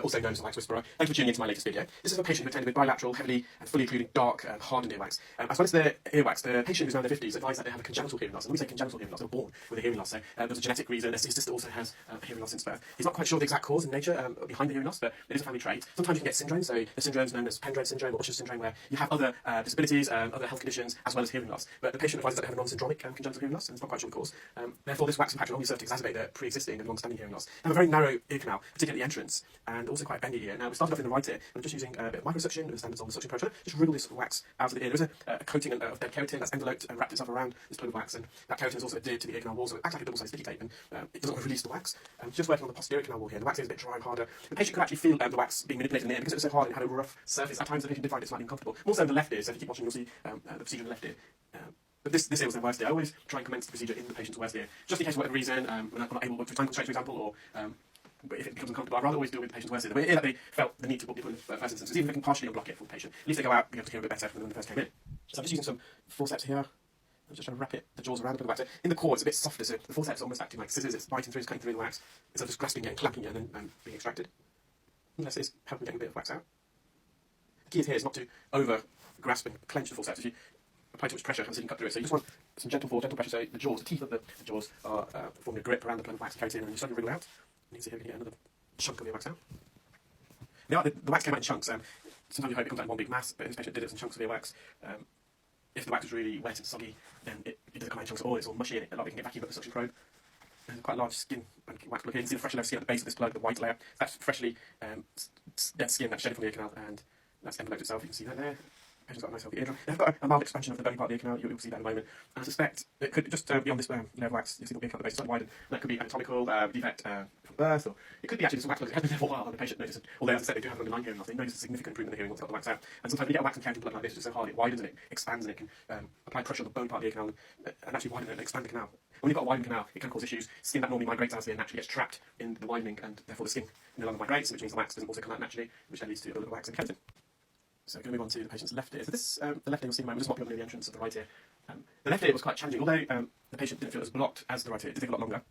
also known as a wax whisperer. Thank you for tuning into my latest video. This is a patient who attended with bilateral, heavily and fully occluding dark and hardened earwax. As well as the earwax, the patient who's now in their 50s advised that they have a congenital hearing loss. And when we say congenital hearing loss, they were born with a hearing loss. So there's a genetic reason. His sister also has a hearing loss since birth. He's not quite sure the exact cause and nature behind the hearing loss, but it is a family trait. Sometimes you can get syndromes. So the syndromes known as Pendred syndrome or Usher syndrome, where you have other disabilities, other health conditions, as well as hearing loss. But the patient advises that they have a non-syndromic congenital hearing loss, and it's not quite sure the cause. Therefore, this wax impact will only serve to exacerbate the pre-existing and long-standing hearing loss. They have a very narrow ear canal, particularly at the entrance, and also quite a bendy ear. Now, we started off in the right ear, and I'm just using a bit of microsuction with a standard suction approach. Just wriggle this wax out of the ear. There's a coating of dead keratin that's enveloped and wrapped itself around this plug of wax, and that keratin is also adhered to the ear canal wall, so it acts like a double-sided sticky tape, and it doesn't release the wax. Just working on the posterior canal wall here, the wax is a bit dry and harder. The patient could actually feel the wax being manipulated in the ear because it was so hard and it had a rough surface. At times, the patient did find it slightly uncomfortable. More so in the left ear, so if you keep watching, you'll see the procedure in the left ear. But this ear was their worst ear. I always try and commence the procedure in the patient's worst ear, just in case for whatever reason, when I'm not able to time constraints, for example, or but if it becomes uncomfortable, I'd rather always deal with the patient's worst ear. The ear that they felt the need to put in the first instance, even if they can partially unblock it for the patient, at least they go out, be able to hear a bit better than when they first came in. So I'm just using some forceps here. I'm just trying to wrap the jaws around the wax. In the core, it's a bit softer, so the forceps are almost acting like scissors. It's biting through, it's cutting through the wax, instead of just grasping it and clamping it and then being extracted. Unless it's helping getting a bit of wax out. The key here is not to over grasp and clench the forceps. If you apply too much pressure, you can cut through it. So you just want some gentle force, gentle pressure. So the jaws, the teeth of the jaws are forming a grip around the plug of wax keratin, and you slowly wriggle out. And you can see here we can get another chunk of the wax out. Now the wax came out in chunks. Sometimes you hope it comes out in one big mass, but this patient did it in chunks of earwax. If the wax is really wet and soggy, then it doesn't come out in chunks at all. It's all mushy, and a lot of it can get vacuumed up the suction probe. There's quite a large skin and wax plug here. You can see the fresh layer of skin at the base of this plug, the white layer. That's freshly dead skin that's shedded from the ear canal, and that's enveloped itself. You can see that there. The patient's got a nice healthy eardrum. They've got a mild expansion of the bony part of the ear canal. You'll see that in a moment. And I suspect it could just beyond this layer of wax, you see the ear canal at the base is slightly widened. That could be anatomical defect from birth, or it could be actually just a wax plug that has been there for a while, and the patient notices. Although, as I said, they do have an underlying hearing loss. They notice a significant improvement in the hearing once they got the wax out. And sometimes when you get a wax and keratin plug like this, it's so hard, it widens and it expands, and it can apply pressure on the bone part of the ear canal and actually widen and expand the canal. When you've got a widened canal, it can cause issues. Skin that normally migrates out of the ear naturally gets trapped in the widening, and therefore the skin no longer migrates, which means the wax doesn't also come out naturally, which then leads to a buildup of wax and keratin. So we're going to move on to the patient's left ear. So this, the left ear you'll see in a moment, just mopping up near the entrance of the right ear. The left ear was quite challenging. Although the patient didn't feel as blocked as the right ear, it did take a lot longer.